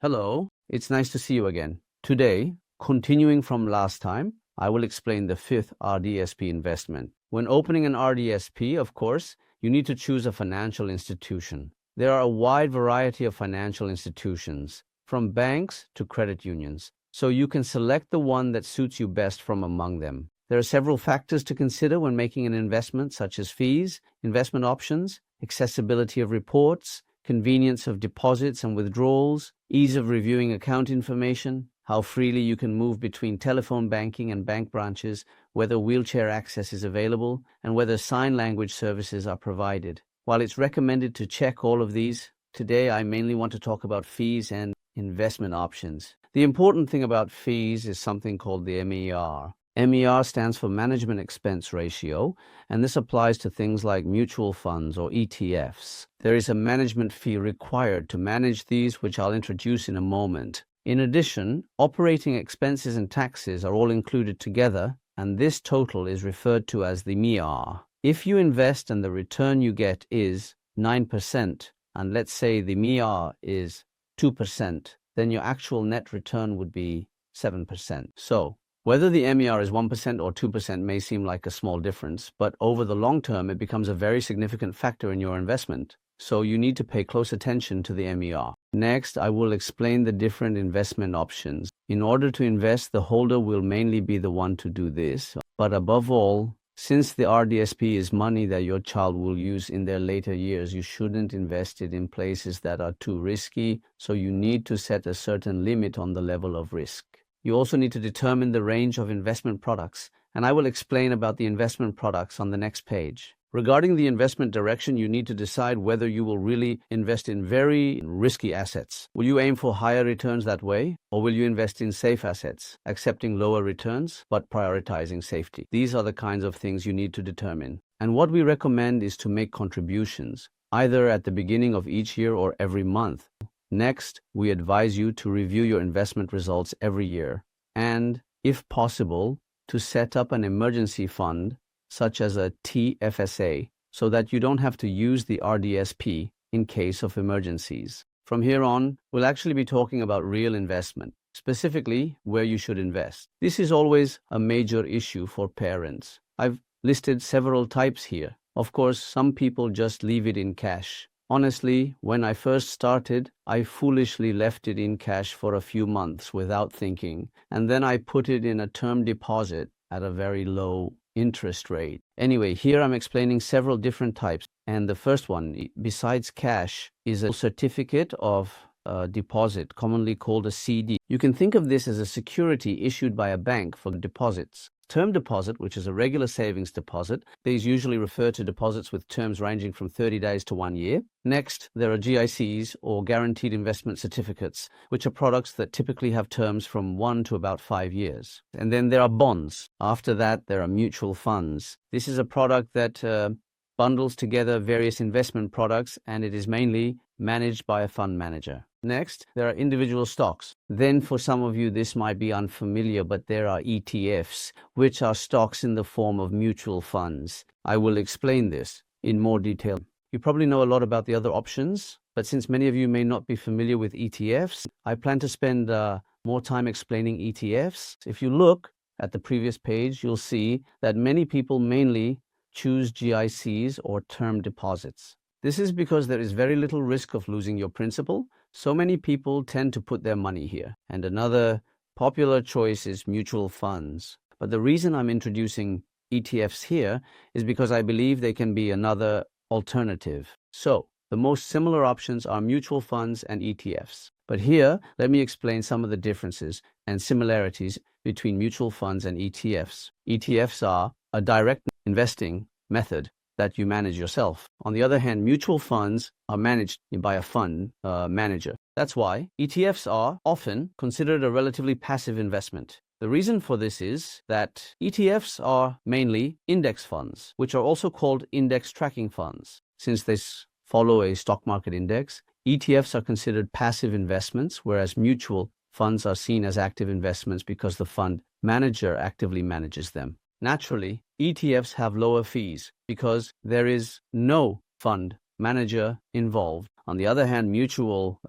Hello, it's nice to see you again. Today, continuing from last time, I will explain the fifth RDSP investment. When opening an RDSP, of course, you need to choose a financial institution. There are a wide variety of financial institutions, from banks to credit unions, so you can select the one that suits you best from among them. There are several factors to consider when making an investment, such as fees, investment options, accessibility of reports, convenience of deposits and withdrawals, ease of reviewing account information, how freely you can move between telephone banking and bank branches, whether wheelchair access is available, and whether sign language services are provided. While it's recommended to check all of these, today I mainly want to talk about fees and investment options. The important thing about fees is something called the MER. MER stands for Management Expense Ratio, and this applies to things like mutual funds or ETFs. There is a management fee required to manage these, which I'll introduce in a moment. In addition, operating expenses and taxes are all included together, and this total is referred to as the MER. If you invest and the return you get is 9%, and let's say the MER is 2%, then your actual net return would be 7%. So, whether the MER is 1% or 2% may seem like a small difference, but over the long term it becomes a very significant factor in your investment. So you need to pay close attention to the MER. Next, I will explain the different investment options. In order to invest, the holder will mainly be the one to do this. But above all, since the RDSP is money that your child will use in their later years, you shouldn't invest it in places that are too risky, so you need to set a certain limit on the level of risk. You also need to determine the range of investment products, and I will explain about the investment products on the next page. Regarding the investment direction, you need to decide whether you will really invest in very risky assets. Will you aim for higher returns that way, or will you invest in safe assets, accepting lower returns but prioritizing safety? These are the kinds of things you need to determine. And what we recommend is to make contributions, either at the beginning of each year or every month. Next, we advise you to review your investment results every year and, if possible, to set up an emergency fund such as a TFSA so that you don't have to use the RDSP in case of emergencies. From here on, we'll actually be talking about real investment, specifically where you should invest. This is always a major issue for parents. I've listed several types here. Of course, some people just leave it in cash. Honestly, when I first started, I foolishly left it in cash for a few months without thinking, and then I put it in a term deposit at a very low interest rate. Anyway, here I'm explaining several different types, and the first one, besides cash, is a certificate of deposit, commonly called a CD. You can think of this as a security issued by a bank for deposits. Term deposit, which is a regular savings deposit, these usually refer to deposits with terms ranging from 30 days to 1 year. Next, there are GICs, or guaranteed investment certificates, which are products that typically have terms from 1 to about 5 years. And then there are bonds. After that, there are mutual funds. This is a product that bundles together various investment products, and it is mainly managed by a fund manager. Next, there are individual stocks. Then for some of you, this might be unfamiliar, but there are ETFs, which are stocks in the form of mutual funds. I will explain this in more detail. You probably know a lot about the other options, but since many of you may not be familiar with ETFs, I plan to spend more time explaining ETFs. If you look at the previous page, you'll see that many people mainly choose GICs or term deposits. This is because there is very little risk of losing your principal, so many people tend to put their money here. And another popular choice is mutual funds. But the reason I'm introducing ETFs here is because I believe they can be another alternative. So, the most similar options are mutual funds and ETFs. But here, let me explain some of the differences and similarities between mutual funds and ETFs. ETFs are a direct investing method that you manage yourself. On the other hand, mutual funds are managed by a fund manager. That's why ETFs are often considered a relatively passive investment. The reason for this is that ETFs are mainly index funds, which are also called index tracking funds. Since they follow a stock market index, ETFs are considered passive investments, whereas mutual funds are seen as active investments because the fund manager actively manages them. Naturally, ETFs have lower fees because there is no fund manager involved. On the other hand, mutual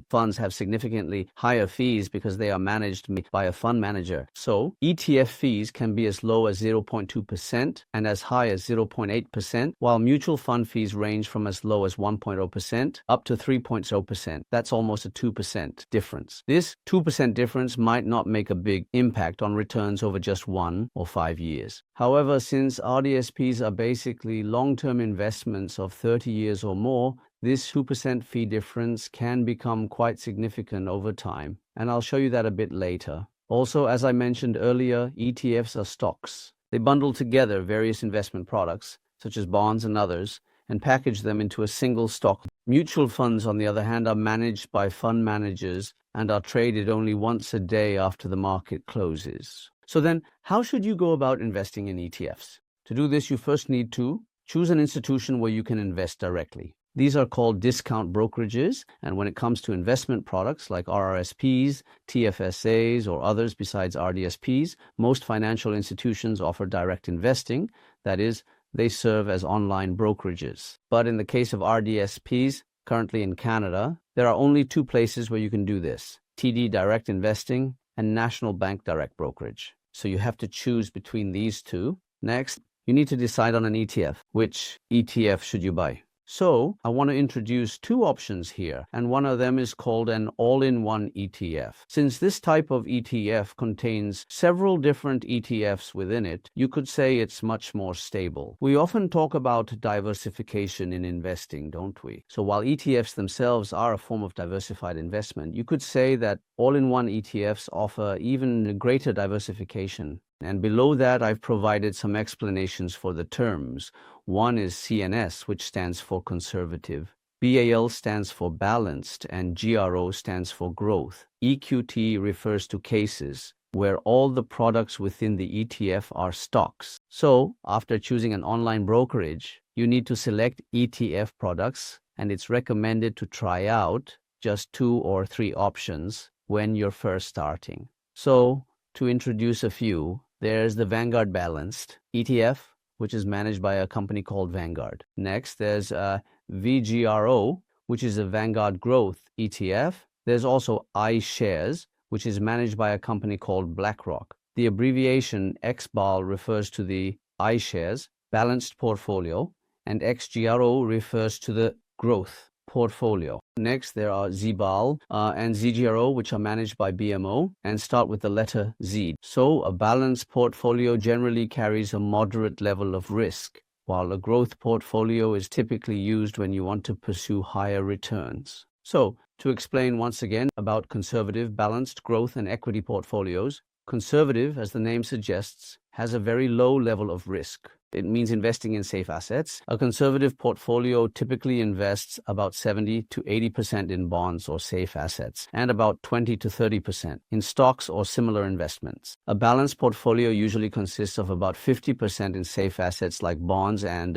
funds have significantly higher fees because they are managed by a fund manager. So ETF fees can be as low as 0.2% and as high as 0.8%, while mutual fund fees range from as low as 1.0% up to 3.0%. That's almost a 2% difference. This 2% difference might not make a big impact on returns over just 1 or 5 years. However, since RDSPs are basically long-term investments of 30 years or more, this 2% fee difference can become quite significant over time, and I'll show you that a bit later. Also, as I mentioned earlier, ETFs are stocks. They bundle together various investment products, such as bonds and others, and package them into a single stock. Mutual funds, on the other hand, are managed by fund managers and are traded only once a day after the market closes. So then, how should you go about investing in ETFs? To do this, you first need to choose an institution where you can invest directly. These are called discount brokerages, and when it comes to investment products like RRSPs, TFSAs, or others besides RDSPs, most financial institutions offer direct investing. That is, they serve as online brokerages. But in the case of RDSPs, currently in Canada, there are only 2 places where you can do this: TD Direct Investing and National Bank Direct Brokerage. So you have to choose between these 2. Next, you need to decide on an ETF. Which ETF should you buy? So I want to introduce 2 options here, and one of them is called an all-in-one ETF. Since this type of ETF contains several different ETFs within it, you could say it's much more stable. We often talk about diversification in investing, don't we? So while ETFs themselves are a form of diversified investment, you could say that all-in-one ETFs offer even greater diversification. And below that, I've provided some explanations for the terms. One is CNS, which stands for conservative. BAL stands for balanced, and GRO stands for growth. EQT refers to cases where all the products within the ETF are stocks. So, after choosing an online brokerage, you need to select ETF products, and it's recommended to try out just 2 or 3 options when you're first starting. So, to introduce a few, there's the Vanguard Balanced ETF, which is managed by a company called Vanguard. Next, there's VGRO, which is a Vanguard Growth ETF. There's also iShares, which is managed by a company called BlackRock. The abbreviation XBAL refers to the iShares Balanced Portfolio, and XGRO refers to the Growth Portfolio. Next, there are ZBAL and ZGRO, which are managed by BMO and start with the letter Z. So a balanced portfolio generally carries a moderate level of risk, while a growth portfolio is typically used when you want to pursue higher returns. So, to explain once again about conservative, balanced, growth, and equity portfolios, conservative, as the name suggests, has a very low level of risk. It means investing in safe assets. A conservative portfolio typically invests about 70 to 80% in bonds or safe assets, and about 20 to 30% in stocks or similar investments. A balanced portfolio usually consists of about 50% in safe assets like bonds and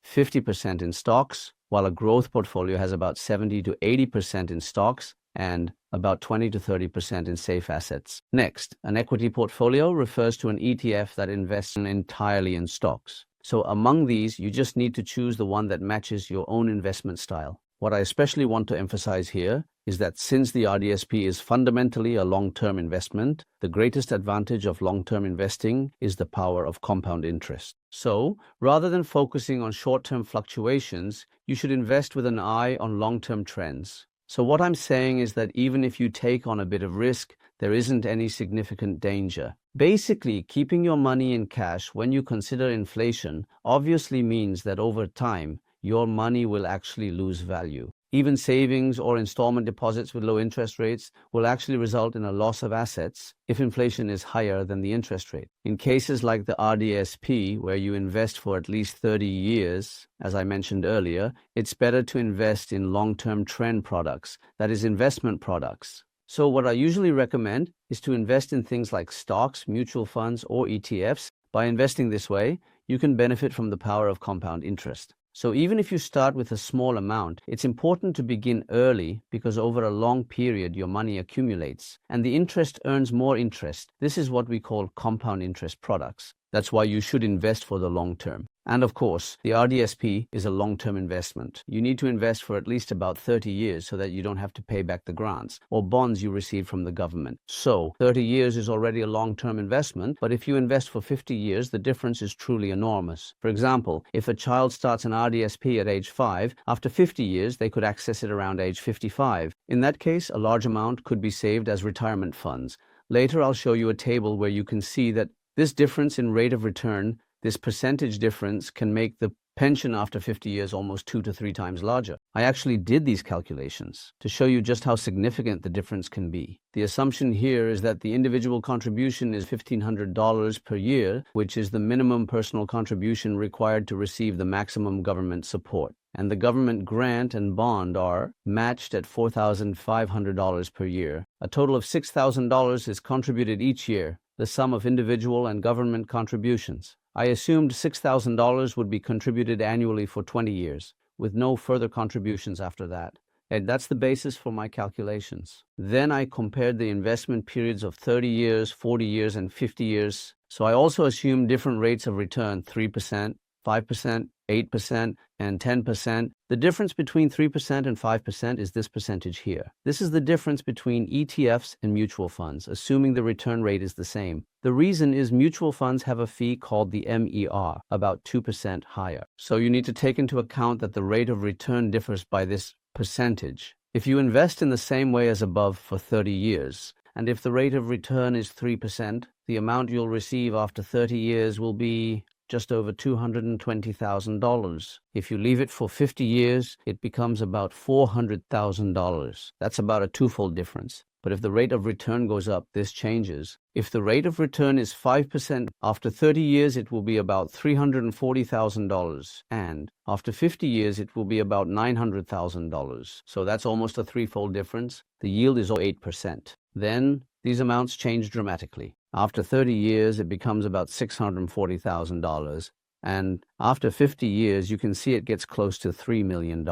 50% in stocks, while a growth portfolio has about 70 to 80% in stocks and about 20 to 30% in safe assets. Next, an equity portfolio refers to an ETF that invests entirely in stocks. So among these, you just need to choose the one that matches your own investment style. What I especially want to emphasize here is that since the RDSP is fundamentally a long-term investment, the greatest advantage of long-term investing is the power of compound interest. So, rather than focusing on short-term fluctuations, you should invest with an eye on long-term trends. So what I'm saying is that even if you take on a bit of risk, there isn't any significant danger. Basically, keeping your money in cash when you consider inflation obviously means that over time, your money will actually lose value. Even savings or installment deposits with low interest rates will actually result in a loss of assets if inflation is higher than the interest rate. In cases like the RDSP, where you invest for at least 30 years, as I mentioned earlier, it's better to invest in long-term trend products, that is, investment products. So what I usually recommend is to invest in things like stocks, mutual funds, or ETFs. By investing this way, you can benefit from the power of compound interest. So even if you start with a small amount, it's important to begin early because over a long period your money accumulates and the interest earns more interest. This is what we call compound interest products. That's why you should invest for the long term. And of course, the RDSP is a long-term investment. You need to invest for at least about 30 years so that you don't have to pay back the grants or bonds you receive from the government. So 30 years is already a long-term investment, but if you invest for 50 years, the difference is truly enormous. For example, if a child starts an RDSP at age 5, after 50 years, they could access it around age 55. In that case, a large amount could be saved as retirement funds. Later, I'll show you a table where you can see that this difference in rate of return, this percentage difference, can make the pension after 50 years almost 2 to 3 times larger. I actually did these calculations to show you just how significant the difference can be. The assumption here is that the individual contribution is $1,500 per year, which is the minimum personal contribution required to receive the maximum government support. And the government grant and bond are matched at $4,500 per year. A total of $6,000 is contributed each year, the sum of individual and government contributions. I assumed $6,000 would be contributed annually for 20 years, with no further contributions after that. And that's the basis for my calculations. Then I compared the investment periods of 30 years, 40 years, and 50 years. So I also assumed different rates of return, 3%, 5%, 8%, and 10%. The difference between 3% and 5% is this percentage here. This is the difference between ETFs and mutual funds, assuming the return rate is the same. The reason is mutual funds have a fee called the MER, about 2% higher. So you need to take into account that the rate of return differs by this percentage. If you invest in the same way as above for 30 years, and if the rate of return is 3%, the amount you'll receive after 30 years will be just over $220,000. If you leave it for 50 years, it becomes about $400,000. That's about a twofold difference. But if the rate of return goes up, this changes. If the rate of return is 5%, after 30 years, it will be about $340,000. And after 50 years, it will be about $900,000. So that's almost a threefold difference. The yield is 8%. Then these amounts change dramatically. After 30 years, it becomes about $640,000. And after 50 years, you can see it gets close to $3 million.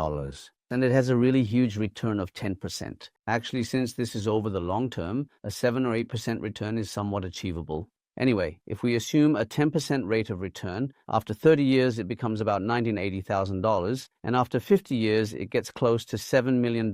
And it has a really huge return of 10%. Actually, since this is over the long term, a 7 or 8% return is somewhat achievable. Anyway, if we assume a 10% rate of return, after 30 years it becomes about $980,000, and after 50 years it gets close to $7 million,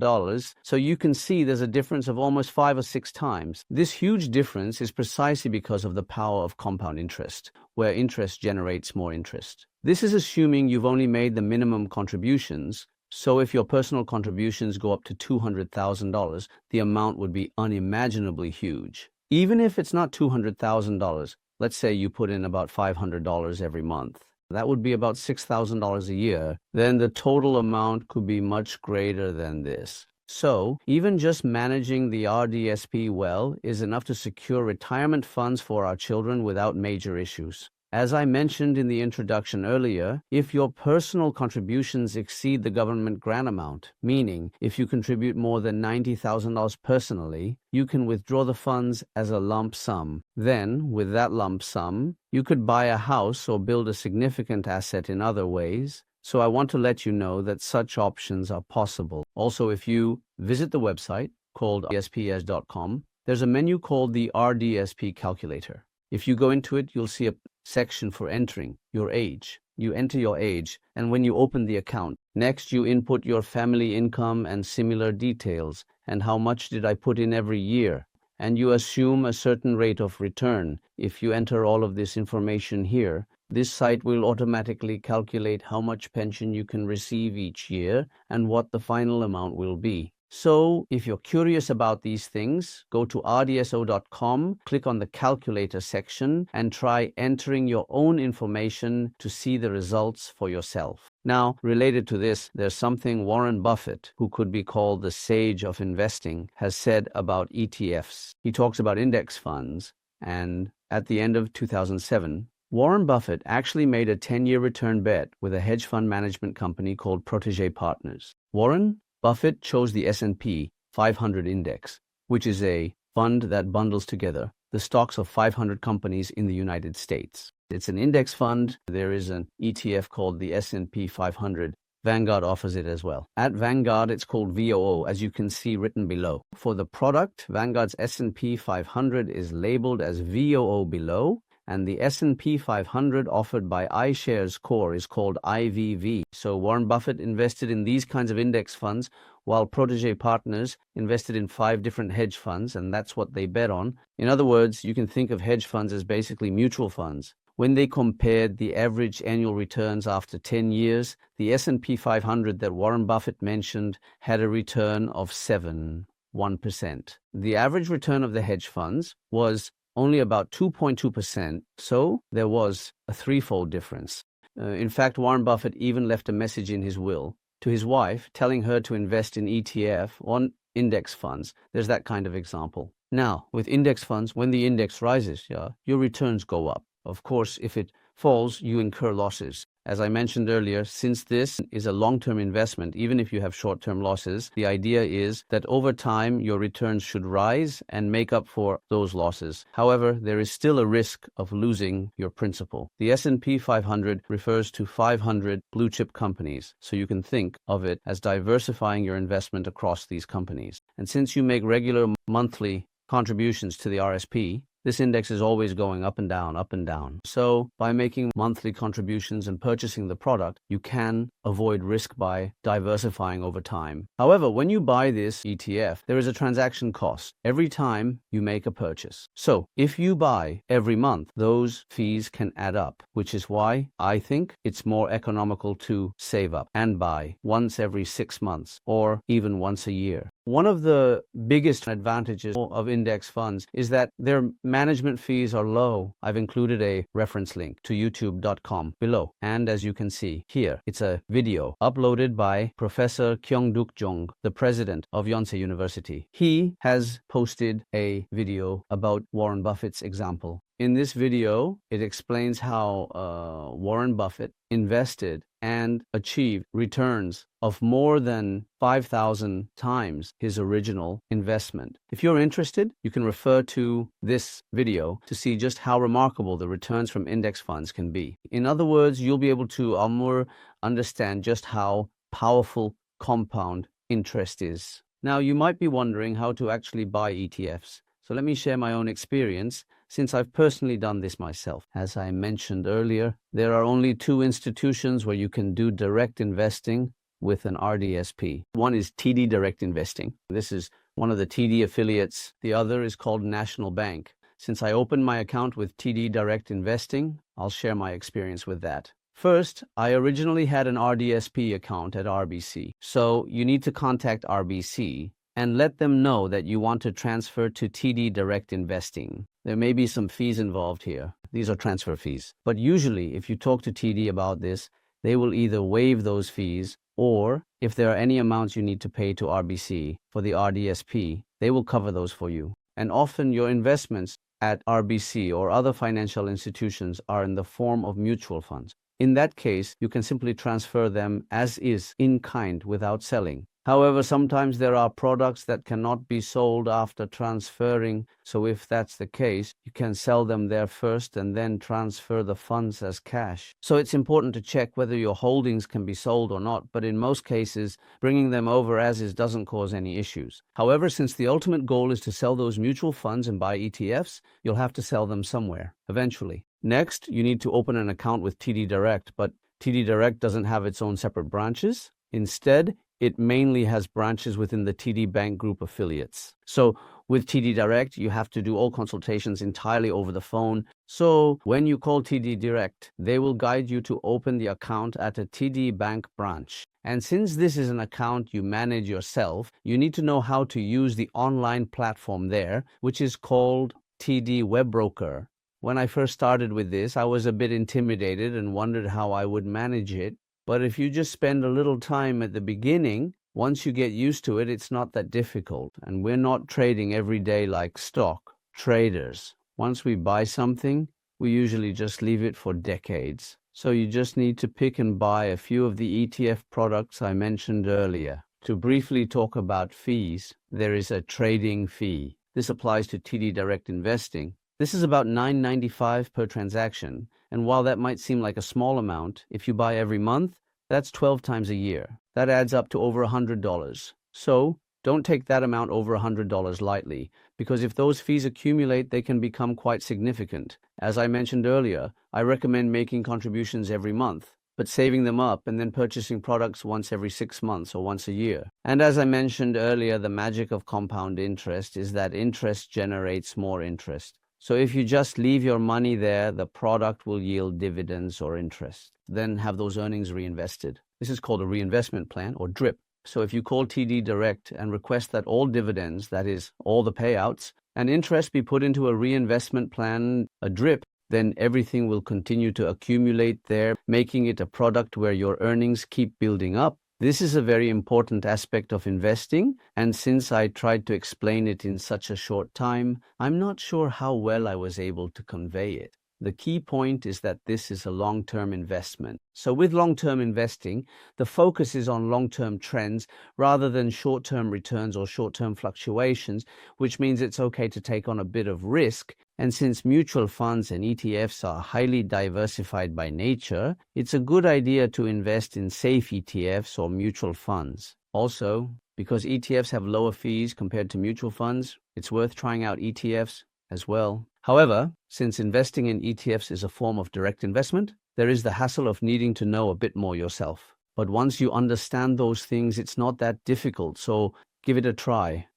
so you can see there's a difference of almost 5 or 6 times. This huge difference is precisely because of the power of compound interest, where interest generates more interest. This is assuming you've only made the minimum contributions, so if your personal contributions go up to $200,000, the amount would be unimaginably huge. Even if it's not $200,000, let's say you put in about $500 every month. That would be about $6,000 a year. Then the total amount could be much greater than this. So even just managing the RDSP well is enough to secure retirement funds for our children without major issues. As I mentioned in the introduction earlier, if your personal contributions exceed the government grant amount, meaning if you contribute more than $90,000 personally, you can withdraw the funds as a lump sum. Then, with that lump sum, you could buy a house or build a significant asset in other ways. So I want to let you know that such options are possible. Also, if you visit the website called rsps.com, there's a menu called the RDSP calculator. If you go into it, you'll see a section for entering your age. You enter your age, and when you open the account, next you input your family income and similar details, and how much did I put in every year, and you assume a certain rate of return. If you enter all of this information here, this site will automatically calculate how much pension you can receive each year and what the final amount will be. So, if you're curious about these things, go to rdso.com, click on the calculator section, and try entering your own information to see the results for yourself. Now, related to this, there's something Warren Buffett, who could be called the sage of investing, has said about ETFs. He talks about index funds, and at the end of 2007, Warren Buffett actually made a 10-year return bet with a hedge fund management company called Protégé Partners. Warren Buffett chose the S&P 500 index, which is a fund that bundles together the stocks of 500 companies in the United States. It's an index fund. There is an ETF called the S&P 500. Vanguard offers it as well. At Vanguard, it's called VOO, as you can see written below. For the product, Vanguard's S&P 500 is labeled as VOO below, and the S&P 500 offered by iShares Core is called IVV. So Warren Buffett invested in these kinds of index funds, while protege partners invested in 5 different hedge funds, and that's what they bet on. In other words, you can think of hedge funds as basically mutual funds. When they compared the average annual returns after 10 years, the S&P 500 that Warren Buffett mentioned had a return of 1%. The average return of the hedge funds was only about 2.2%, so there was a threefold difference. In fact, Warren Buffett even left a message in his will to his wife, telling her to invest in ETF on index funds. There's that kind of example. Now, with index funds, when the index rises, your returns go up. Of course, if it falls, you incur losses. As I mentioned earlier, since this is a long-term investment, even if you have short-term losses, the idea is that over time, your returns should rise and make up for those losses. However, there is still a risk of losing your principal. The S&P 500 refers to 500 blue-chip companies, so you can think of it as diversifying your investment across these companies. And since you make regular monthly contributions to the RSP, this index is always going up and down, up and down. So by making monthly contributions and purchasing the product, you can avoid risk by diversifying over time. However, when you buy this ETF, there is a transaction cost every time you make a purchase. So if you buy every month, those fees can add up, which is why I think it's more economical to save up and buy once every 6 months or even once a year. One of the biggest advantages of index funds is that their management fees are low. I've included a reference link to youtube.com below. And as you can see here, it's a video uploaded by Professor Kyung-Duk Jung, the president of Yonsei University. He has posted a video about Warren Buffett's example. In this video, it explains how Warren Buffett invested and achieved returns of more than 5,000 times his original investment. If you're interested, you can refer to this video to see just how remarkable the returns from index funds can be. In other words, you'll be able to more understand just how powerful compound interest is. Now, you might be wondering how to actually buy ETFs. So let me share my own experience, since I've personally done this myself. As I mentioned earlier, there are only 2 institutions where you can do direct investing with an RDSP. One is TD Direct Investing. This is one of the TD affiliates. The other is called National Bank. Since I opened my account with TD Direct Investing, I'll share my experience with that. First, I originally had an RDSP account at RBC. So you need to contact RBC and let them know that you want to transfer to TD Direct Investing. There may be some fees involved here. These are transfer fees. But usually, if you talk to TD about this, they will either waive those fees, or if there are any amounts you need to pay to RBC for the RDSP, they will cover those for you. And often your investments at RBC or other financial institutions are in the form of mutual funds. In that case, you can simply transfer them as is in kind without selling. However, sometimes there are products that cannot be sold after transferring. So if that's the case, you can sell them there first and then transfer the funds as cash. So it's important to check whether your holdings can be sold or not. But in most cases, bringing them over as is doesn't cause any issues. However, since the ultimate goal is to sell those mutual funds and buy ETFs, you'll have to sell them somewhere eventually. Next, you need to open an account with TD Direct, but TD Direct doesn't have its own separate branches. Instead, it mainly has branches within the TD Bank Group affiliates. So with TD Direct, you have to do all consultations entirely over the phone. So when you call TD Direct, they will guide you to open the account at a TD Bank branch. And since this is an account you manage yourself, you need to know how to use the online platform there, which is called TD Webroker. When I first started with this, I was a bit intimidated and wondered how I would manage it. But if you just spend a little time at the beginning, once you get used to it, it's not that difficult. And we're not trading every day like stock traders. Once we buy something, we usually just leave it for decades. So you just need to pick and buy a few of the ETF products I mentioned earlier. To briefly talk about fees, there is a trading fee. This applies to TD Direct Investing. This is about $9.95 per transaction, and while that might seem like a small amount, if you buy every month, that's 12 times a year. That adds up to over $100. So, Don't take that amount over $100 lightly, because if those fees accumulate, they can become quite significant. As I mentioned earlier, I recommend making contributions every month, but saving them up and then purchasing products once every 6 months or once a year. And as I mentioned earlier, the magic of compound interest is that interest generates more interest. So if you just leave your money there, the product will yield dividends or interest. Then have those earnings reinvested. This is called a reinvestment plan, or DRIP. So if you call TD Direct and request that all dividends, that is, all the payouts, and interest be put into a reinvestment plan, a DRIP, then everything will continue to accumulate there, making it a product where your earnings keep building up. This is a very important aspect of investing, and since I tried to explain it in such a short time, I'm not sure how well I was able to convey it. The key point is that this is a long-term investment. So with long-term investing, the focus is on long-term trends rather than short-term returns or short-term fluctuations, which means it's okay to take on a bit of risk. And since mutual funds and ETFs are highly diversified by nature, it's a good idea to invest in safe ETFs or mutual funds. Also, because ETFs have lower fees compared to mutual funds, it's worth trying out ETFs as well. However, since investing in ETFs is a form of direct investment, there is the hassle of needing to know a bit more yourself. But once you understand those things, it's not that difficult, so give it a try.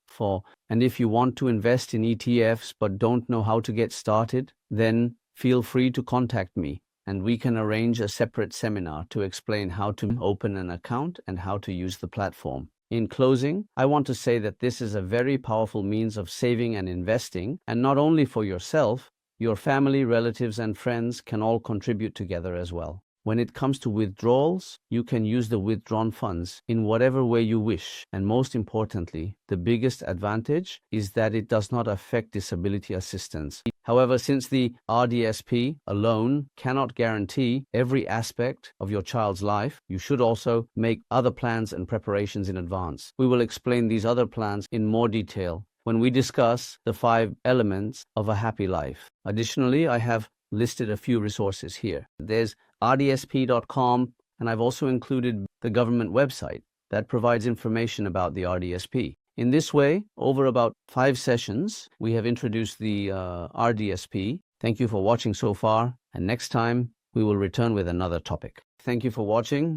And if you want to invest in ETFs but don't know how to get started, then feel free to contact me, and we can arrange a separate seminar to explain how to open an account and how to use the platform. In closing, I want to say that this is a very powerful means of saving and investing, and not only for yourself, your family, relatives, and friends can all contribute together as well. When it comes to withdrawals, you can use the withdrawn funds in whatever way you wish. And most importantly, the biggest advantage is that it does not affect disability assistance. However, since the RDSP alone cannot guarantee every aspect of your child's life, you should also make other plans and preparations in advance. We will explain these other plans in more detail when we discuss the 5 elements of a happy life. Additionally, I have listed a few resources here. There's RDSP.com, and I've also included the government website that provides information about the RDSP. In this way, over about 5 sessions, we have introduced the RDSP. Thank you for watching so far, and next time we will return with another topic. Thank you for watching.